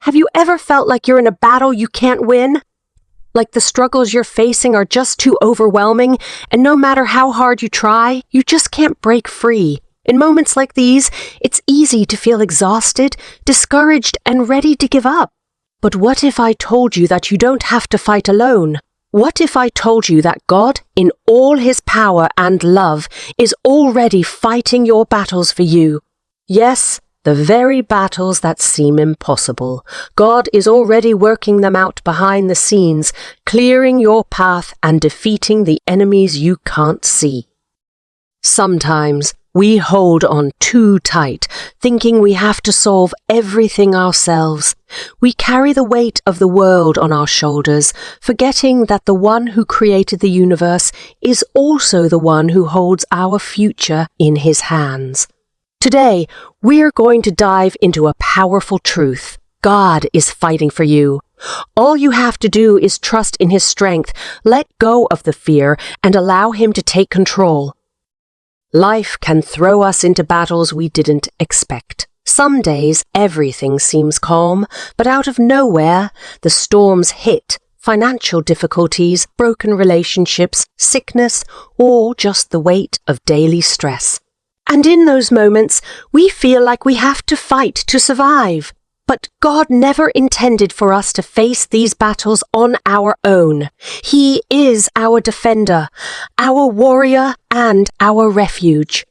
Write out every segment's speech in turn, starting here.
Have you ever felt like you're in a battle you can't win? Like the struggles you're facing are just too overwhelming, and no matter how hard you try, you just can't break free. In moments like these, it's easy to feel exhausted, discouraged, and ready to give up. But what if I told you that you don't have to fight alone? What if I told you that God, in all His power and love, is already fighting your battles for you? Yes, the very battles that seem impossible. God is already working them out behind the scenes, clearing your path and defeating the enemies you can't see. Sometimes we hold on too tight, thinking we have to solve everything ourselves. We carry the weight of the world on our shoulders, forgetting that the one who created the universe is also the one who holds our future in His hands. Today, we're going to dive into a powerful truth. God is fighting for you. All you have to do is trust in His strength, let go of the fear, and allow Him to take control. Life can throw us into battles we didn't expect. Some days, everything seems calm, but out of nowhere, the storms hit. Financial difficulties, broken relationships, sickness, or just the weight of daily stress. And in those moments, we feel like we have to fight to survive. But God never intended for us to face these battles on our own. He is our defender, our warrior, and our refuge.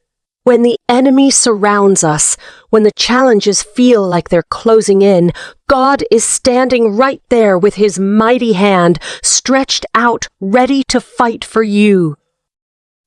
When the enemy surrounds us, when the challenges feel like they're closing in, God is standing right there with His mighty hand stretched out, ready to fight for you.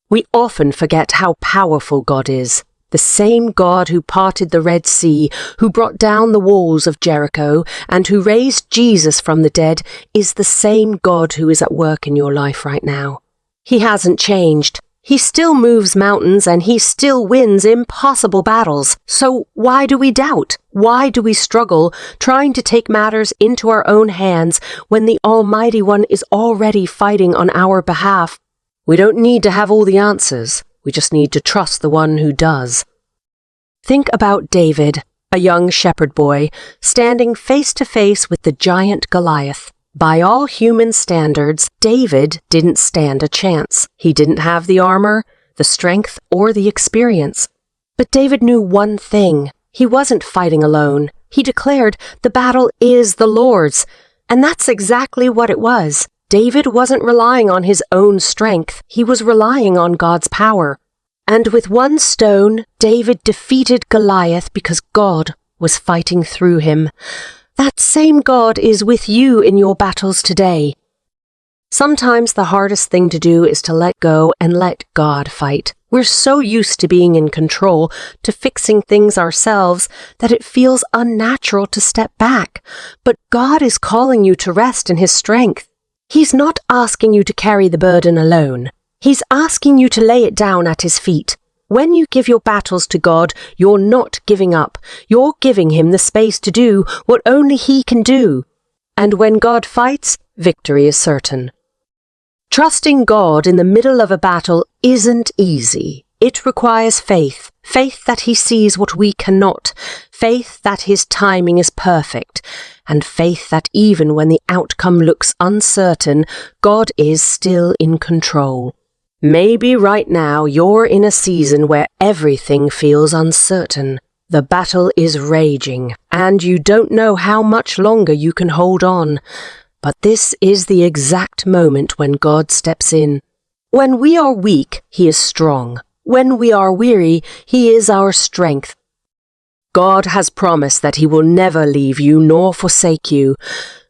We often forget how powerful God is. The same God who parted the Red Sea, who brought down the walls of Jericho, and who raised Jesus from the dead is the same God who is at work in your life right now. He hasn't changed. He still moves mountains and He still wins impossible battles. So why do we doubt? Why do we struggle trying to take matters into our own hands when the Almighty One is already fighting on our behalf? We don't need to have all the answers. We just need to trust the one who does. Think about David, a young shepherd boy, standing face to face with the giant Goliath. By all human standards, David didn't stand a chance. He didn't have the armor, the strength, or the experience. But David knew one thing. He wasn't fighting alone. He declared, "The battle is the Lord's." And that's exactly what it was. David wasn't relying on his own strength. He was relying on God's power. And with one stone, David defeated Goliath because God was fighting through him. That same God is with you in your battles today. Sometimes the hardest thing to do is to let go and let God fight. We're so used to being in control, to fixing things ourselves, that it feels unnatural to step back. But God is calling you to rest in His strength. He's not asking you to carry the burden alone. He's asking you to lay it down at His feet. When you give your battles to God, you're not giving up. You're giving Him the space to do what only He can do. And when God fights, victory is certain. Trusting God in the middle of a battle isn't easy. It requires faith. Faith that He sees what we cannot. Faith that His timing is perfect. And faith that even when the outcome looks uncertain, God is still in control. Maybe right now you're in a season where everything feels uncertain. The battle is raging, and you don't know how much longer you can hold on. But this is the exact moment when God steps in. When we are weak, He is strong. When we are weary, He is our strength. God has promised that He will never leave you nor forsake you.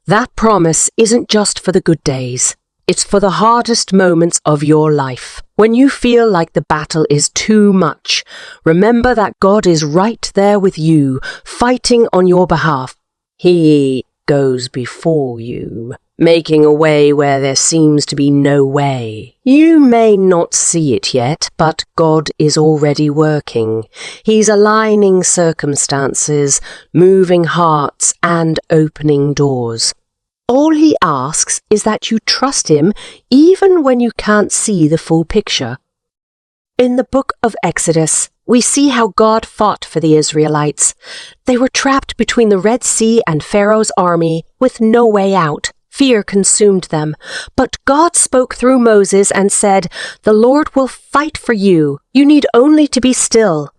That promise isn't just for the good days. It's for the hardest moments of your life. When you feel like the battle is too much, remember that God is right there with you, fighting on your behalf. He goes before you, making a way where there seems to be no way. You may not see it yet, but God is already working. He's aligning circumstances, moving hearts, and opening doors. All He asks is that you trust Him even when you can't see the full picture. In the book of Exodus, we see how God fought for the Israelites. They were trapped between the Red Sea and Pharaoh's army with no way out. Fear consumed them. But God spoke through Moses and said, "The Lord will fight for you. You need only to be still."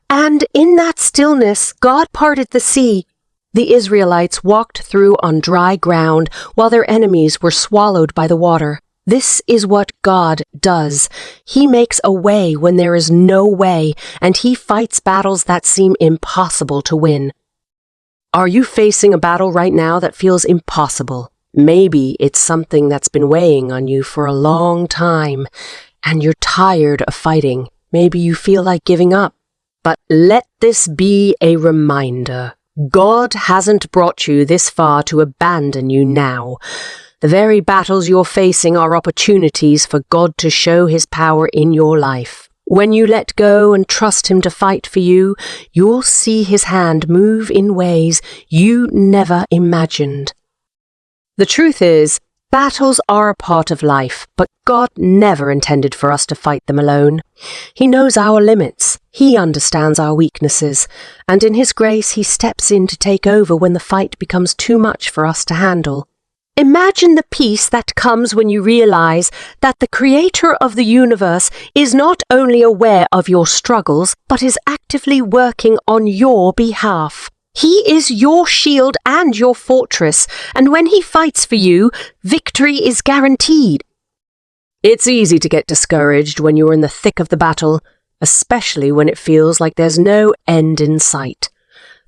And in that stillness, God parted the sea. The Israelites walked through on dry ground while their enemies were swallowed by the water. This is what God does. He makes a way when there is no way, and He fights battles that seem impossible to win. Are you facing a battle right now that feels impossible? Maybe it's something that's been weighing on you for a long time, and you're tired of fighting. Maybe you feel like giving up. But let this be a reminder. God hasn't brought you this far to abandon you now. The very battles you're facing are opportunities for God to show His power in your life. When you let go and trust Him to fight for you, you'll see His hand move in ways you never imagined. The truth is, battles are a part of life, but God never intended for us to fight them alone. He knows our limits. He understands our weaknesses, and in His grace He steps in to take over when the fight becomes too much for us to handle. Imagine the peace that comes when you realize that the Creator of the universe is not only aware of your struggles, but is actively working on your behalf. He is your shield and your fortress, and when He fights for you, victory is guaranteed. It's easy to get discouraged when you're in the thick of the battle, especially when it feels like there's no end in sight.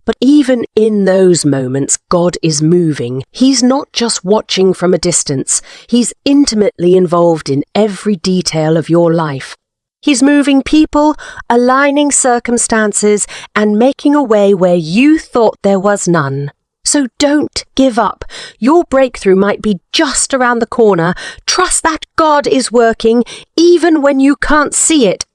But even in those moments, God is moving. He's not just watching from a distance. He's intimately involved in every detail of your life. He's moving people, aligning circumstances, and making a way where you thought there was none. So don't give up. Your breakthrough might be just around the corner. Trust that God is working, even when you can't see it.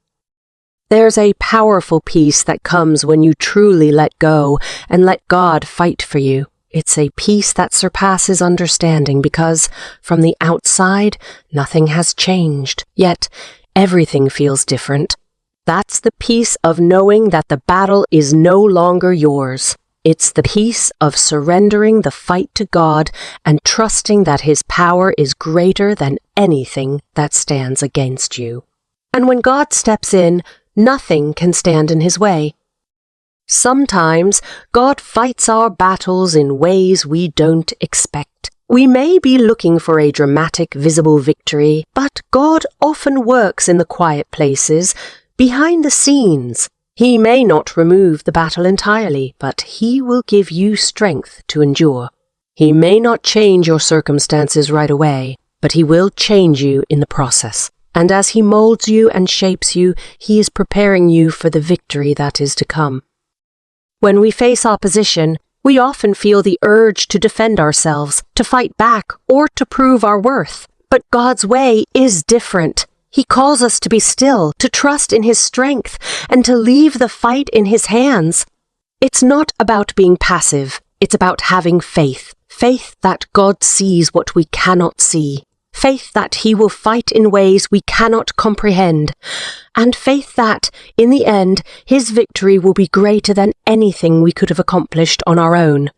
There's a powerful peace that comes when you truly let go and let God fight for you. It's a peace that surpasses understanding because, from the outside, nothing has changed. Yet, everything feels different. That's the peace of knowing that the battle is no longer yours. It's the peace of surrendering the fight to God and trusting that His power is greater than anything that stands against you. And when God steps in, nothing can stand in His way. Sometimes God fights our battles in ways we don't expect. We may be looking for a dramatic, visible victory, but God often works in the quiet places, behind the scenes. He may not remove the battle entirely, but He will give you strength to endure. He may not change your circumstances right away, but He will change you in the process. And as He molds you and shapes you, He is preparing you for the victory that is to come. When we face opposition, we often feel the urge to defend ourselves, to fight back, or to prove our worth. But God's way is different. He calls us to be still, to trust in His strength, and to leave the fight in His hands. It's not about being passive. It's about having faith. Faith that God sees what we cannot see. Faith that He will fight in ways we cannot comprehend, and faith that, in the end, His victory will be greater than anything we could have accomplished on our own.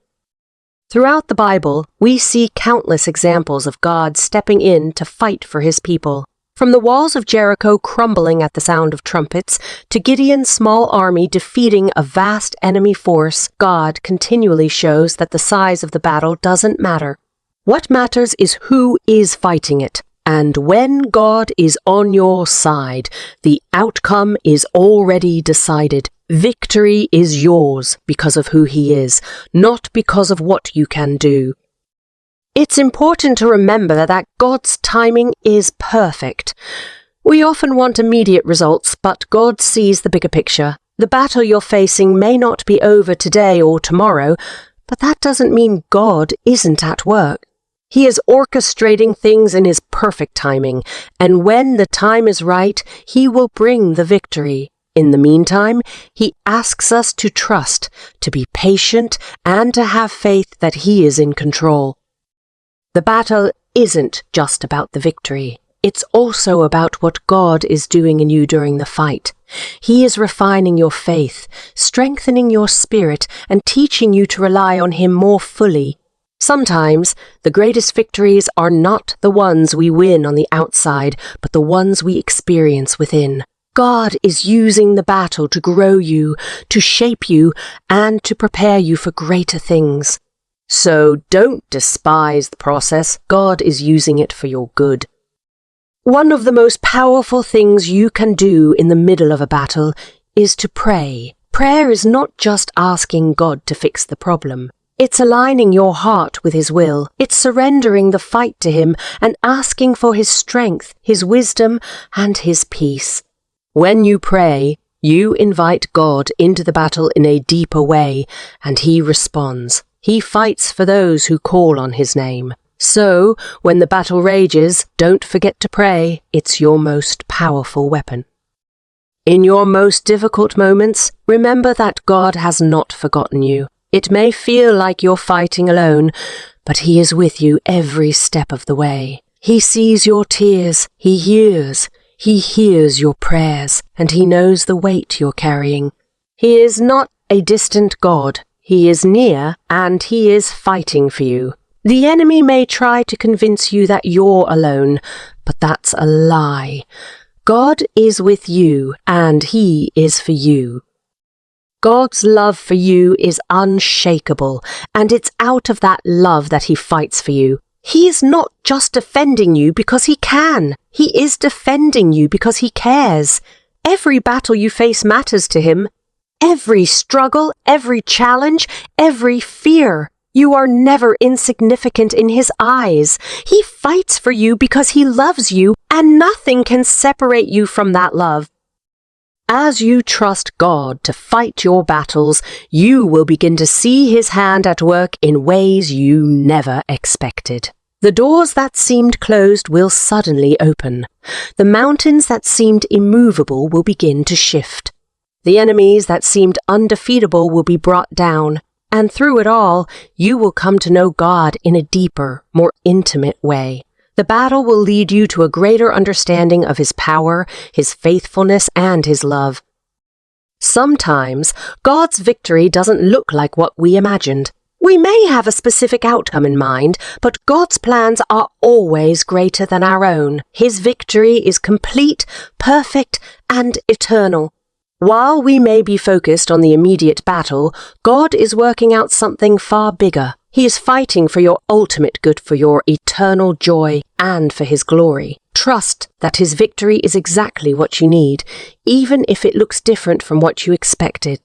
Throughout the Bible, we see countless examples of God stepping in to fight for His people. From the walls of Jericho crumbling at the sound of trumpets, to Gideon's small army defeating a vast enemy force, God continually shows that the size of the battle doesn't matter. What matters is who is fighting it. And when God is on your side, the outcome is already decided. Victory is yours because of who He is, not because of what you can do. It's important to remember that God's timing is perfect. We often want immediate results, but God sees the bigger picture. The battle you're facing may not be over today or tomorrow, but that doesn't mean God isn't at work. He is orchestrating things in His perfect timing, and when the time is right, He will bring the victory. In the meantime, He asks us to trust, to be patient, and to have faith that He is in control. The battle isn't just about the victory. It's also about what God is doing in you during the fight. He is refining your faith, strengthening your spirit, and teaching you to rely on Him more fully. Sometimes, the greatest victories are not the ones we win on the outside, but the ones we experience within. God is using the battle to grow you, to shape you, and to prepare you for greater things. So don't despise the process. God is using it for your good. One of the most powerful things you can do in the middle of a battle is to pray. Prayer is not just asking God to fix the problem. It's aligning your heart with His will. It's surrendering the fight to Him and asking for His strength, His wisdom, and His peace. When you pray, you invite God into the battle in a deeper way, and He responds. He fights for those who call on His name. So, when the battle rages, don't forget to pray. It's your most powerful weapon. In your most difficult moments, remember that God has not forgotten you. It may feel like you're fighting alone, but He is with you every step of the way. He sees your tears, He hears your prayers, and He knows the weight you're carrying. He is not a distant God. He is near, and He is fighting for you. The enemy may try to convince you that you're alone, but that's a lie. God is with you, and He is for you. God's love for you is unshakable, and it's out of that love that He fights for you. He is not just defending you because He can. He is defending you because He cares. Every battle you face matters to Him. Every struggle, every challenge, every fear. You are never insignificant in His eyes. He fights for you because He loves you, and nothing can separate you from that love. As you trust God to fight your battles, you will begin to see His hand at work in ways you never expected. The doors that seemed closed will suddenly open. The mountains that seemed immovable will begin to shift. The enemies that seemed undefeatable will be brought down. And through it all, you will come to know God in a deeper, more intimate way. The battle will lead you to a greater understanding of His power, His faithfulness, and His love. Sometimes, God's victory doesn't look like what we imagined. We may have a specific outcome in mind, but God's plans are always greater than our own. His victory is complete, perfect, and eternal. While we may be focused on the immediate battle, God is working out something far bigger. He is fighting for your ultimate good, for your eternal joy, and for His glory. Trust that His victory is exactly what you need, even if it looks different from what you expected.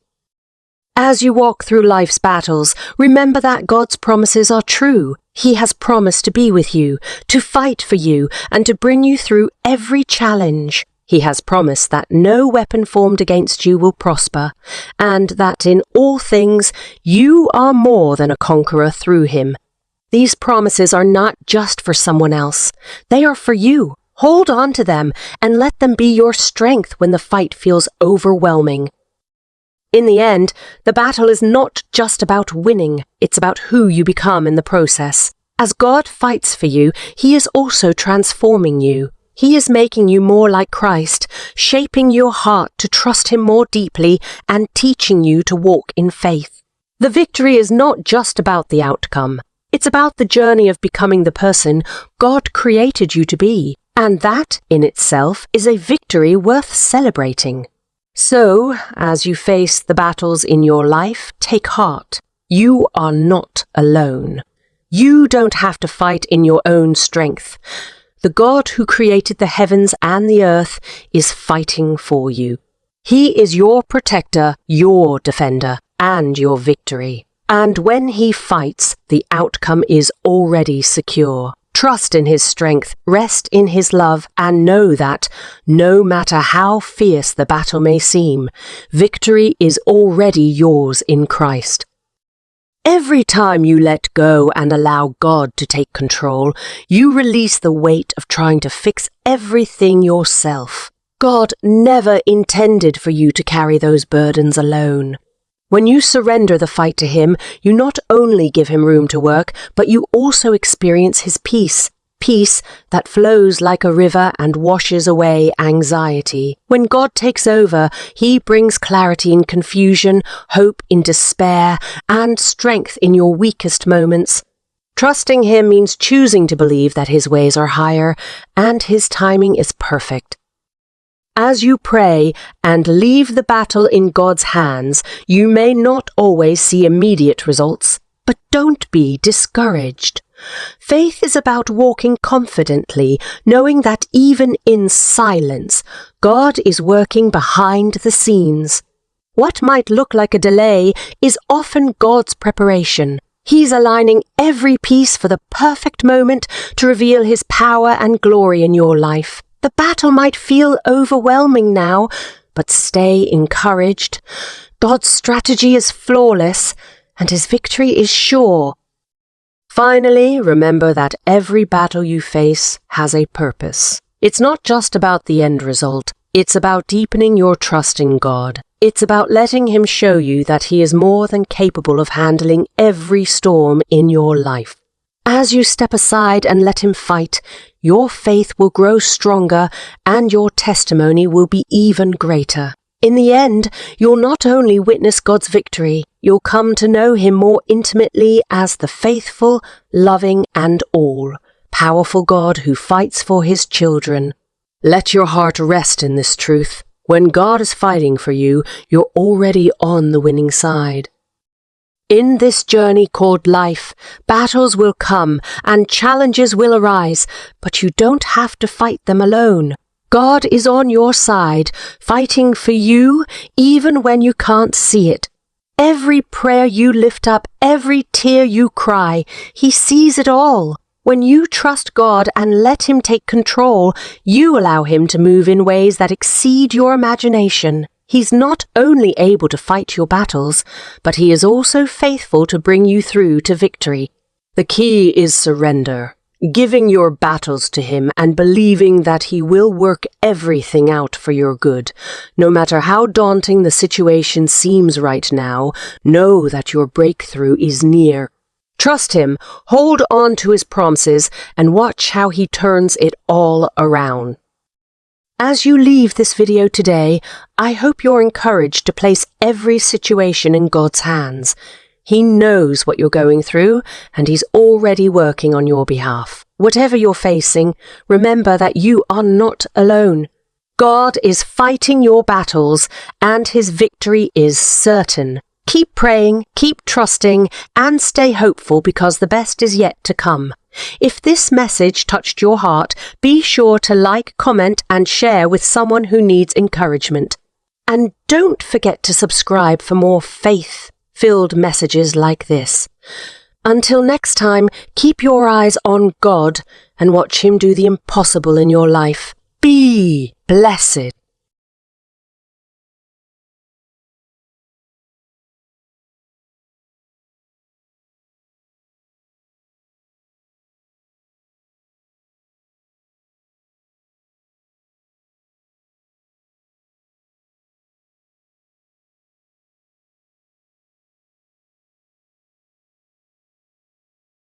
As you walk through life's battles, remember that God's promises are true. He has promised to be with you, to fight for you, and to bring you through every challenge. He has promised that no weapon formed against you will prosper, and that in all things you are more than a conqueror through Him. These promises are not just for someone else. They are for you. Hold on to them and let them be your strength when the fight feels overwhelming. In the end, the battle is not just about winning. It's about who you become in the process. As God fights for you, He is also transforming you. He is making you more like Christ, shaping your heart to trust Him more deeply and teaching you to walk in faith. The victory is not just about the outcome. It's about the journey of becoming the person God created you to be, and that, in itself, is a victory worth celebrating. So, as you face the battles in your life, take heart. You are not alone. You don't have to fight in your own strength. The God who created the heavens and the earth is fighting for you. He is your protector, your defender, and your victory. And when He fights, the outcome is already secure. Trust in His strength, rest in His love, and know that, no matter how fierce the battle may seem, victory is already yours in Christ. Every time you let go and allow God to take control, you release the weight of trying to fix everything yourself. God never intended for you to carry those burdens alone. When you surrender the fight to Him, you not only give Him room to work, but you also experience His peace. peace that flows like a river and washes away anxiety. When God takes over, He brings clarity in confusion, hope in despair, and strength in your weakest moments. Trusting Him means choosing to believe that His ways are higher and His timing is perfect. As you pray and leave the battle in God's hands, you may not always see immediate results, but don't be discouraged. Faith is about walking confidently, knowing that even in silence, God is working behind the scenes. What might look like a delay is often God's preparation. He's aligning every piece for the perfect moment to reveal His power and glory in your life. The battle might feel overwhelming now, but stay encouraged. God's strategy is flawless, and His victory is sure. Finally, remember that every battle you face has a purpose. It's not just about the end result. It's about deepening your trust in God. It's about letting Him show you that He is more than capable of handling every storm in your life. As you step aside and let Him fight, your faith will grow stronger and your testimony will be even greater. In the end, you'll not only witness God's victory, you'll come to know Him more intimately as the faithful, loving, and all-powerful God who fights for His children. Let your heart rest in this truth. When God is fighting for you, you're already on the winning side. In this journey called life, battles will come and challenges will arise, but you don't have to fight them alone. God is on your side, fighting for you even when you can't see it. Every prayer you lift up, every tear you cry, He sees it all. When you trust God and let Him take control, you allow Him to move in ways that exceed your imagination. He's not only able to fight your battles, but He is also faithful to bring you through to victory. The key is surrender, giving your battles to Him and believing that He will work everything out for your good. No matter how daunting the situation seems right now, know that your breakthrough is near. Trust Him, hold on to His promises, and watch how He turns it all around. As you leave this video today, I hope you're encouraged to place every situation in God's hands. He knows what you're going through, and He's already working on your behalf. Whatever you're facing, remember that you are not alone. God is fighting your battles, and His victory is certain. Keep praying, keep trusting, and stay hopeful because the best is yet to come. If this message touched your heart, be sure to like, comment, and share with someone who needs encouragement. And don't forget to subscribe for more faith-filled messages like this. Until next time, keep your eyes on God and watch Him do the impossible in your life. Be blessed.